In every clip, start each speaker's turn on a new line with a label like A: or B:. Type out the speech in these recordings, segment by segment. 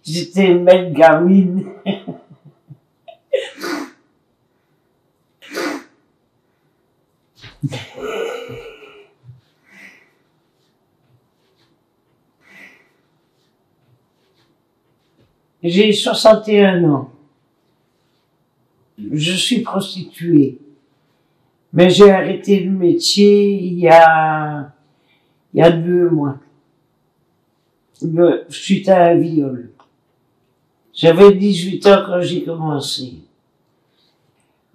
A: J'étais une belle gamine. J'ai 61 ans. Je suis prostituée. Mais j'ai arrêté le métier il y a 2 mois. Suite à un viol. J'avais 18 ans quand j'ai commencé.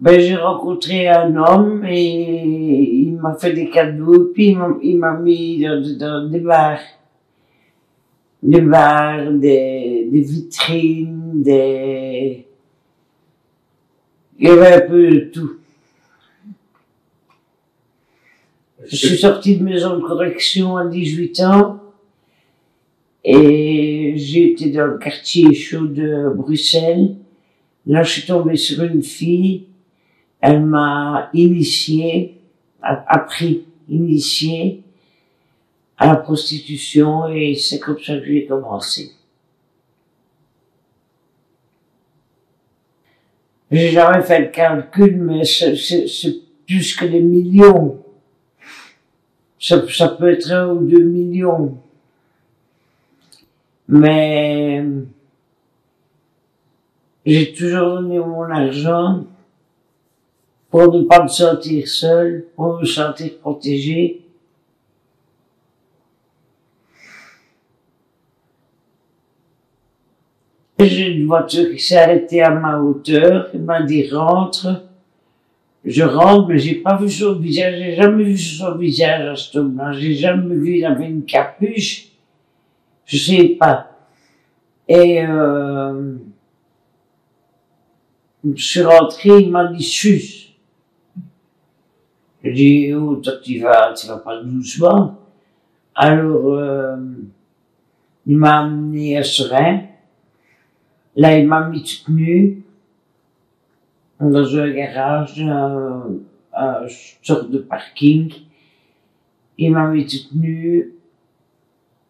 A: Ben, j'ai rencontré un homme et il m'a fait des cadeaux, puis il m'a mis dans des bars. Des bars, des vitrines, il y avait un peu de tout. Je suis sortie de maison de correction à 18 ans et j'ai été dans le quartier chaud de Bruxelles. Là, je suis tombée sur une fille. Elle m'a initiée à la prostitution et c'est comme ça que j'ai commencé. J'ai jamais fait le calcul, mais c'est plus que des millions. Ça peut être 1 ou 2 millions. Mais j'ai toujours donné mon argent pour ne pas me sentir seule, pour me sentir protégée. J'ai une voiture qui s'est arrêtée à ma hauteur, il m'a dit rentre. Je rentre, mais j'ai pas vu son visage, j'ai jamais vu son visage à ce moment-là, j'ai jamais vu, il avait une capuche, je sais pas. Et je suis rentré, il m'a dit sus. J'ai dit oh toi tu vas pas doucement. Alors il m'a amené à Serein. Là il m'a mis toute nue dans un garage, une sorte de parking. Il m'a mis toute nue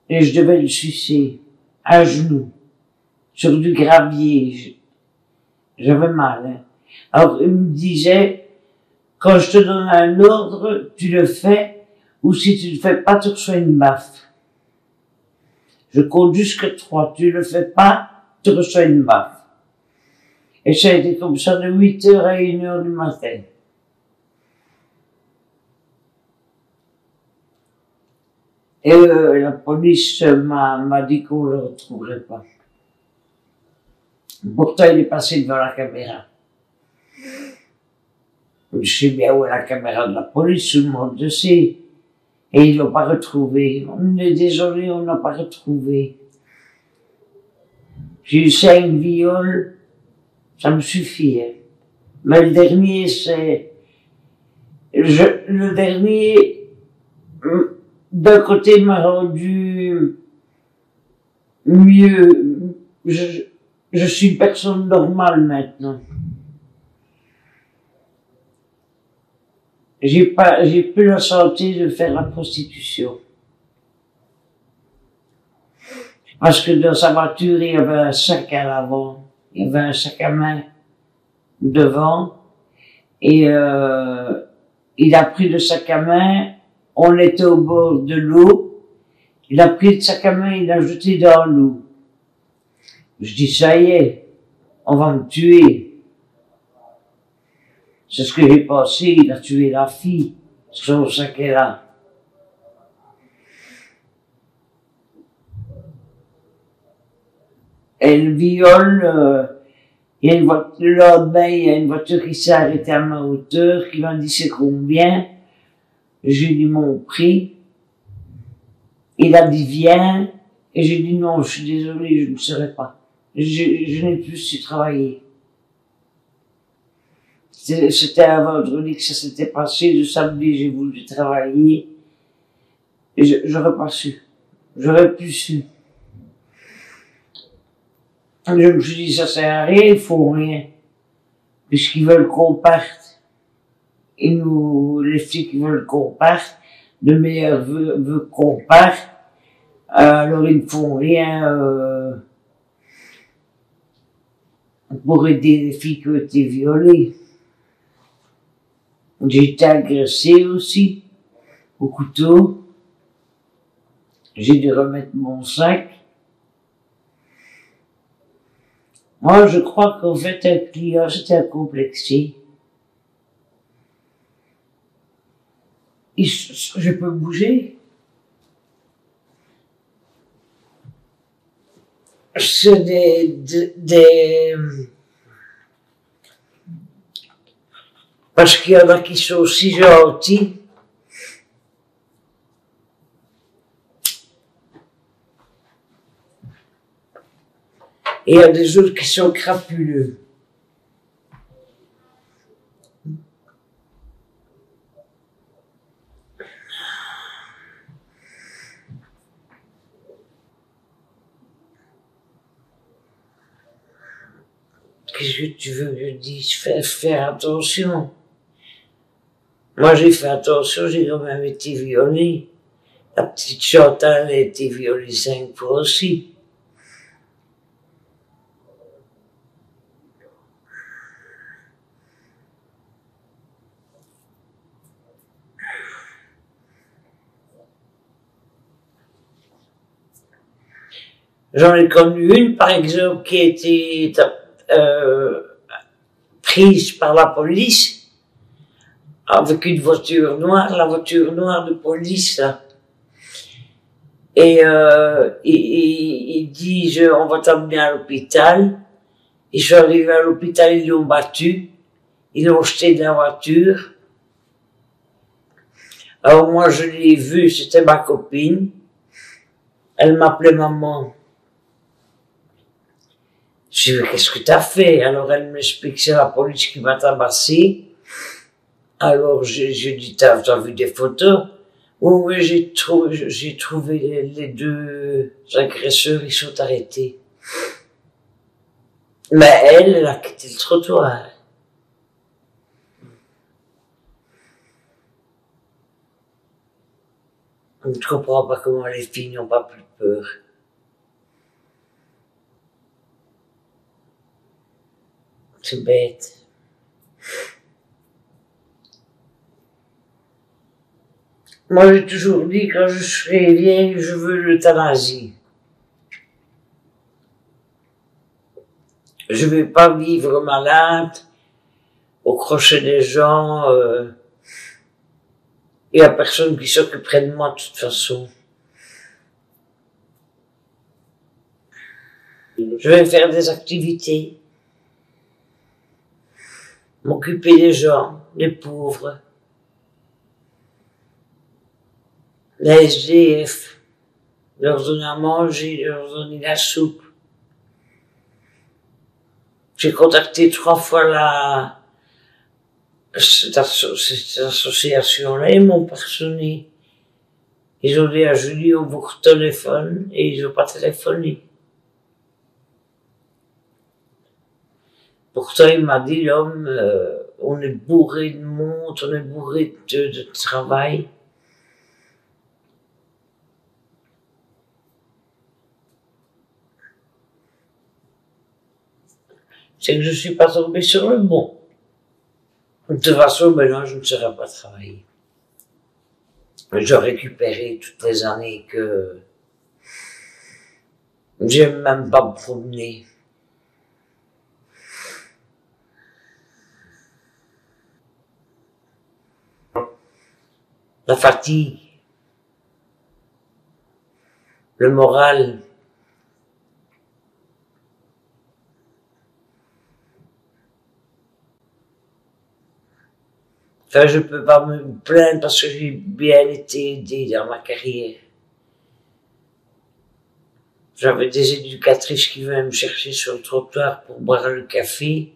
A: et je devais le sucer à genoux sur du gravier. J'avais mal. Hein. Alors il me disait quand je te donne un ordre, tu le fais, ou si tu le fais pas, tu reçois une baffe. Je compte jusque 3. Tu le fais pas, tu reçois une baffe. Et ça a été comme ça de 8h à 1h du matin. Et la police m'a dit qu'on le retrouverait pas. Pourtant, il est passé devant la caméra. Je sais bien où est la caméra de la police, tout le monde le sait. Et ils l'ont pas retrouvé. On est désolé, on n'a pas retrouvé. J'ai eu 5 viols, ça me suffit. Hein. Mais le dernier, le dernier, d'un côté, m'a rendu mieux. Je suis une personne normale maintenant. J'ai plus la santé de faire la prostitution. Parce que dans sa voiture, il y avait un sac à l'avant. Il y avait un sac à main devant. Et, il a pris le sac à main. On était au bord de l'eau. Il a pris le sac à main, il l'a jeté dans l'eau. Je dis, ça y est, on va me tuer. C'est ce que j'ai pensé, il a tué la fille, son sac est là. Et le viol, le lendemain, il y a une voiture qui s'est arrêtée à ma hauteur, qui m'a dit c'est combien. J'ai dit mon prix. Il a dit viens. Et j'ai dit non, je suis désolé, je ne serai pas. Je n'ai plus su travailler. C'était un vendredi que ça s'était passé, le samedi j'ai voulu travailler, et j'aurais pas su, j'aurais plus su. Je me suis dit ça sert à rien, ils font rien, puisqu'ils veulent qu'on parte, et nous, les flics veulent qu'on parte, le meilleur veut qu'on parte, alors ils ne font rien, pour aider les filles qui ont été violées. J'ai été agressé aussi, au couteau. J'ai dû remettre mon sac. Moi, je crois qu'en fait, un client, c'était incomplexé. Je peux bouger. C'est parce qu'il y en a qui sont aussi gentils. Et il y a des autres qui sont crapuleux. Qu'est-ce que tu veux que je dise? Faire attention. Moi, j'ai fait attention, j'ai quand même été violée. La petite Chantal a été violée 5 fois aussi. J'en ai connu une, par exemple, qui a été prise par la police avec une voiture noire, la voiture noire de police, là. Et il dit, on va t'emmener à l'hôpital. Ils sont arrivés à l'hôpital, ils l'ont battu, ils l'ont jeté de la voiture. Alors moi, je l'ai vue, c'était ma copine. Elle m'appelait maman. Je lui ai dit, qu'est-ce que t'as fait? Alors elle m'explique que c'est la police qui m'a tabassé. Alors j'ai dit, t'as vu des photos? Oui, j'ai trouvé les 2 agresseurs, ils sont arrêtés. Mais elle a quitté le trottoir. Je ne comprends pas comment les filles n'ont pas plus peur. C'est bête. Moi, j'ai toujours dit, quand je serai vieille, je veux l'euthanasie. Je vais pas vivre malade, au crochet des gens, il y a personne qui s'occuperait de moi de toute façon. Je vais faire des activités, m'occuper des gens, des pauvres, les SDF, leur donner à manger, leur donner la soupe. J'ai contacté 3 fois cette association-là, ils m'ont pas sonné. Ils ont dit à Julie, on vous téléphone, et ils ont pas téléphoné. Pourtant, il m'a dit, l'homme, on est bourré de monde, on est bourré de travail. C'est que je suis pas tombé sur le bon. De toute façon, maintenant, je ne serai pas travailler. Je récupérer toutes les années que j'aime même pas me promener. La fatigue, le moral. Enfin, je peux pas me plaindre parce que j'ai bien été aidée dans ma carrière. J'avais des éducatrices qui venaient me chercher sur le trottoir pour boire le café.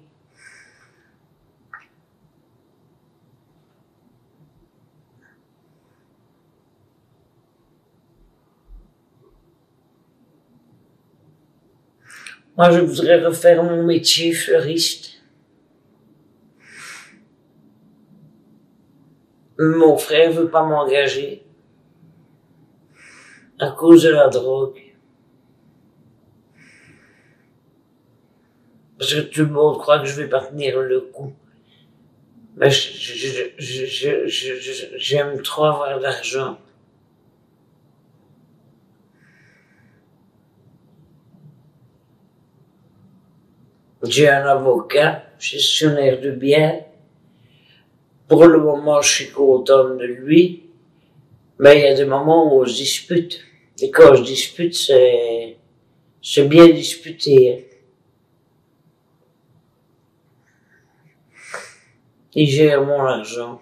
A: Moi, je voudrais refaire mon métier fleuriste. Mon frère veut pas m'engager à cause de la drogue. Parce que tout le monde croit que je vais pas tenir le coup. Mais j'aime trop avoir de l'argent. J'ai un avocat, gestionnaire de biens. Pour le moment, je suis content de lui. Mais il y a des moments où on se dispute. Et quand je dispute, c'est bien disputé. Il gère mon argent.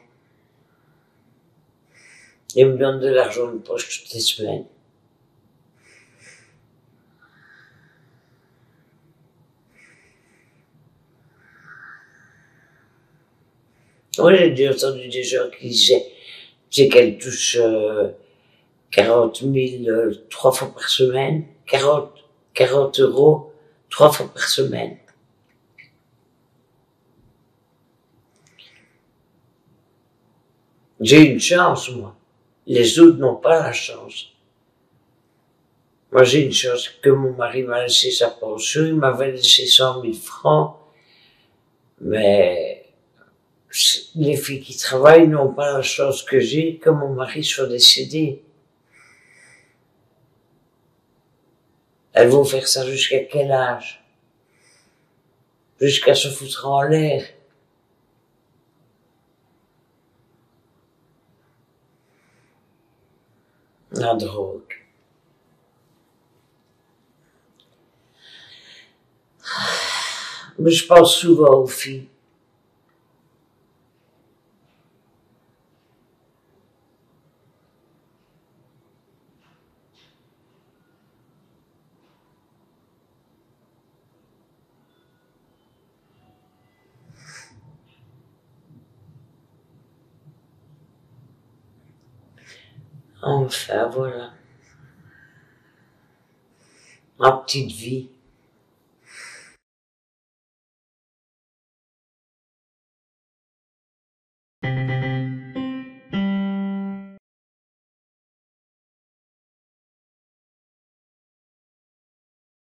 A: Il me donne de l'argent de poche toutes les semaines. Oui, j'ai déjà entendu des gens qui disaient qu'elle touche 40 000 3 fois par semaine. 40 euros 3 fois par semaine. J'ai une chance, moi. Les autres n'ont pas la chance. Moi, j'ai une chance que mon mari m'a laissé sa pension, il m'avait laissé 100 000 francs, mais les filles qui travaillent n'ont pas la chance que j'ai que mon mari soit décédé. Elles vont faire ça jusqu'à quel âge? Jusqu'à se foutre en l'air. La drogue. Mais je pense souvent aux filles. Enfin, voilà. Ma petite vie.